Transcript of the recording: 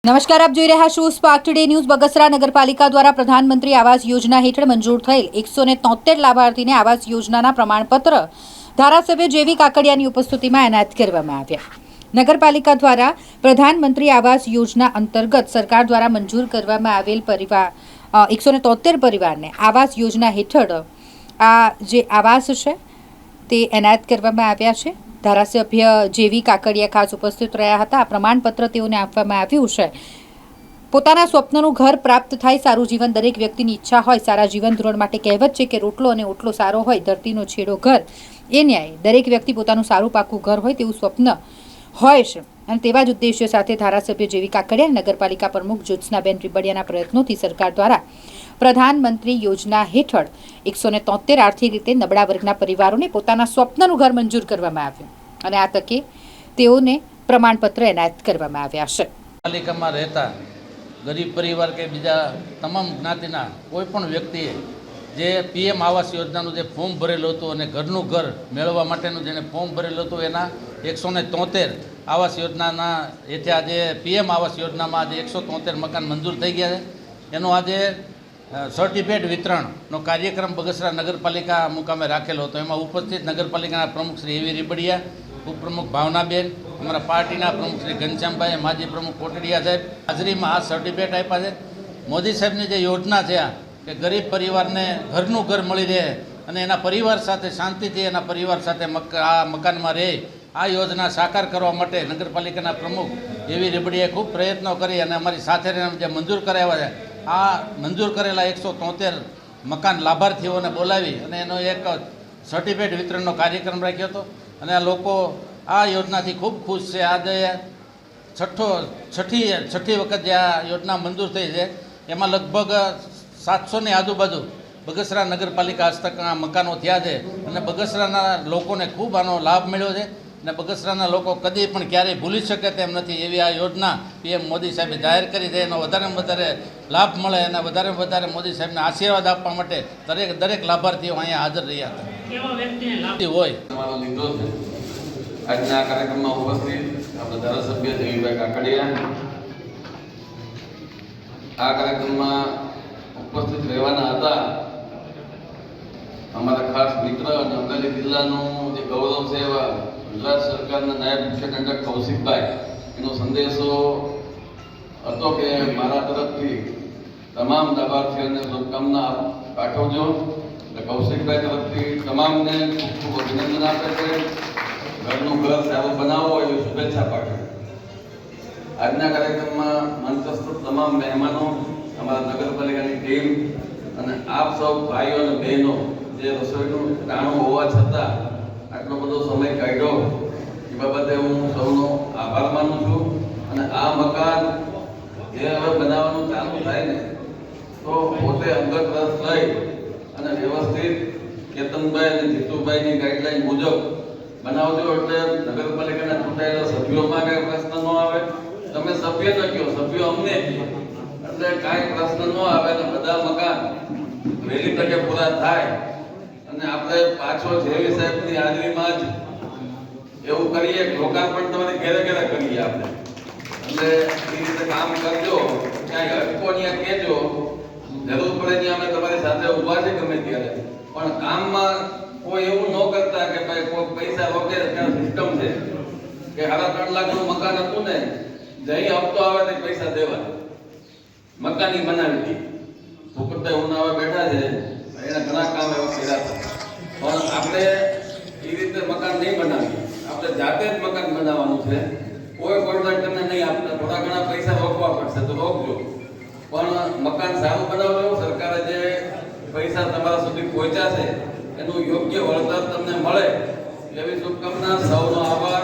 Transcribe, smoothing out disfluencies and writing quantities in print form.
નમસ્કાર, આપ જોઈ રહ્યા છો સ્પાર્ક ટુડે ન્યૂઝ। બગસરા નગરપાલિકા દ્વારા પ્રધાનમંત્રી આવાસ યોજના હેઠળ મંજૂર થયેલ 173 લાભાર્થીને આવાસ યોજનાના પ્રમાણપત્ર ધારાસભ્ય જેવી કાકડિયાની ઉપસ્થિતિમાં એનાયત કરવામાં આવ્યા। નગરપાલિકા દ્વારા પ્રધાનમંત્રી આવાસ યોજના અંતર્ગત સરકાર દ્વારા મંજૂર કરવામાં આવેલ 173 પરિવારને આવાસ યોજના હેઠળ આ જે આવાસ છે તે એનાયત કરવામાં આવ્યા છે। ધારાસભ્ય જેવી કાકડિયા ખાસ ઉપસ્થિત રહ્યા હતા। આ પ્રમાણપત્ર તેઓને આપવામાં આવ્યું છે। પોતાના સ્વપ્નનું ઘર પ્રાપ્ત થાય, સારું જીવન દરેક વ્યક્તિની ઈચ્છા હોય। સારા જીવન ધોરણ માટે કહેવત છે કે રોટલો અને ઓટલો સારો હોય, ધરતીનો છેડો ઘર એ ન્યાય। દરેક વ્યક્તિ પોતાનું સારું પાકું ઘર હોય તેવું સ્વપ્ન હોય છે અને તેવા જ ઉદ્દેશ્ય સાથે ધારાસભ્ય જેવી કાકડિયા, નગરપાલિકા પ્રમુખ જ્યોત્સનાબેન રીબડિયાના પ્રયત્નોથી સરકાર દ્વારા પ્રધાનમંત્રી યોજના હેઠળ 173 આર્થિક રીતે નબળા વર્ગના પરિવારોને પોતાના સ્વપ્નનું ઘર મંજૂર કરવામાં આવ્યું અને આ તકે તેઓને પ્રમાણપત્ર એનાયત કરવામાં આવ્યા છે। પાલિકામાં રહેતા ગરીબ પરિવાર કે બીજા તમામ જ્ઞાતિના કોઈ પણ વ્યક્તિએ જે પીએમ આવાસ યોજનાનું જે ફોર્મ ભરેલું હતું અને ઘરનું ઘર મેળવવા માટેનું જેને ફોર્મ ભરેલું હતું એના 173 આવાસ યોજનાના હેઠળ આજે પીએમ આવાસ યોજનામાં આજે 173 મકાન મંજૂર થઈ ગયા છે। એનો આજે સર્ટિફિકેટ વિતરણનો કાર્યક્રમ બગસરા નગરપાલિકા મુકામે રાખેલો હતો। એમાં ઉપસ્થિત નગરપાલિકાના પ્રમુખ શ્રી એવી રીબડિયા, ઉપપ્રમુખ ભાવનાબેન, અમારા પાર્ટીના પ્રમુખ શ્રી ઘનશ્યામભાઈ, માજી પ્રમુખ કોટડિયા સાહેબ હાજરીમાં આ સર્ટિફિકેટ આપ્યા છે। મોદી સાહેબની જે યોજના છે કે ગરીબ પરિવારને ઘરનું ઘર મળી રહે અને એના પરિવાર સાથે શાંતિથી એના પરિવાર સાથે આ મકાનમાં રહે, આ યોજના સાકાર કરવા માટે નગરપાલિકાના પ્રમુખ એવી રીબડિયાએ ખૂબ પ્રયત્નો કરી અને અમારી સાથે જે મંજૂર કરાવ્યા છે આ મંજૂર કરેલા 173 મકાન લાભાર્થીઓને બોલાવી અને એનો એક સર્ટિફિકેટ વિતરણનો કાર્યક્રમ રાખ્યો હતો અને આ લોકો આ યોજનાથી ખૂબ ખુશ છે। આજે છઠ્ઠી વખત જે આ યોજના મંજૂર થઈ છે એમાં લગભગ 700ની આજુબાજુ બગસરા નગરપાલિકા હસ્તક મકાનો થયા છે અને બગસરાના લોકોને ખૂબ આનો લાભ મળ્યો છે અને બગસરાના લોકો કદી પણ ક્યારેય ભૂલી શકે તેમ નથી એવી આ યોજના પીએમ મોદી સાહેબે જાહેર કરી છે। એનો વધારેમાં વધારે લાભ મળે અને વધારેમાં વધારે મોદી સાહેબને આશીર્વાદ આપવા માટે દરેક લાભાર્થીઓ અહીંયા હાજર રહ્યા હતા હોય। આજના કાર્યક્રમમાં ઉપસ્થિત આપણા ધારાસભ્ય દેવીભાઈ કાકડિયા, આ કાર્યક્રમમાં ઉપસ્થિત રહેવાના હતા અમારા ખાસ મિત્ર અને અમરેલી જિલ્લાનું જે ગૌરવ છે એવા ગુજરાત સરકારના નાયબ મુખ્ય દંડક કૌશિકભાઈ, એનો સંદેશો હતો કે મારા તરફથી તમામ લાભાર્થીઓને શુભકામના પાઠવજો। કૌશિકભાઈ તરફથી તમામને ખૂબ ખૂબ અભિનંદન આપે છે, ઘરનું ઘર સારું બનાવો એવી શુભેચ્છા પાઠવે। આજના કાર્યક્રમમાં મંચસ્થ તમામ મહેમાનો, અમારા નગરપાલિકાની ટીમ અને આપ સૌ ભાઈઓ અને બહેનો જે રસોઈનું ટાણું હોવા છતાં આટલો બધો સમય કાઢ્યો એ બાબતે હું સૌનો આભાર માનું છું। અને આ મકાન જે હવે બનાવવાનું ચાલુ થાય ને તો પોતે અંગત રસ લઈ અને વ્યવસ્થિત કેતનભાઈ અને જીતુભાઈની ગાઈડલાઈન મુજબ બનાવજો, એટલે નગરપાલિકાના ચૂંટાયેલા સભ્યોમાં કાંઈ પ્રશ્ન ન આવે। તમે સભ્ય ન કહો, સભ્યો અમને, એટલે કાંઈ પ્રશ્ન ન આવે અને બધા મકાન વહેલી તકે પૂરા થાય અને આપણે પાછો જેવી સાહેબની હાજરીમાં જ એવું કરીએ કે લોકાર્પણ તમારી ઘેરે ઘેરે કરીએ આપણે, એટલે એ રીતે કામ કરજો। ક્યાંય અટકો ત્યાં કહેજો, જરૂર પડે ત્યાં અમે તમારી સાથે ઊભા છે ગમે ત્યારે, પણ કામમાં કોઈ એવું ન કરતા કે ભાઈ કોઈ પૈસા રોકે। ત્યાં સિસ્ટમ છે કે 3.5 લાખનું મકાન હતું ને, જઈ હપ્તો આવે તે પૈસા દેવા, મકાની બનાવી હતી। ભૂપતભાઈ ઉનાવા બેઠા છે, એના ઘણા કામ એવા કર્યા હતા, પણ આપણે એ રીતે મકાન નહીં બનાવીએ, આપણે જાતે જ મકાન બનાવવાનું છે। કોઈ કોન્ટ્રાક્ટરને નહીં આપતા, થોડા ઘણા પૈસા રોકવા પડશે તો રોકજો, પણ મકાન સારું બનાવજો। સરકારે જે પૈસા તમારા સુધી પહોંચ્યા છે એનું યોગ્ય વળતર તમને મળે એવી શુભકામના। સૌનો આભાર।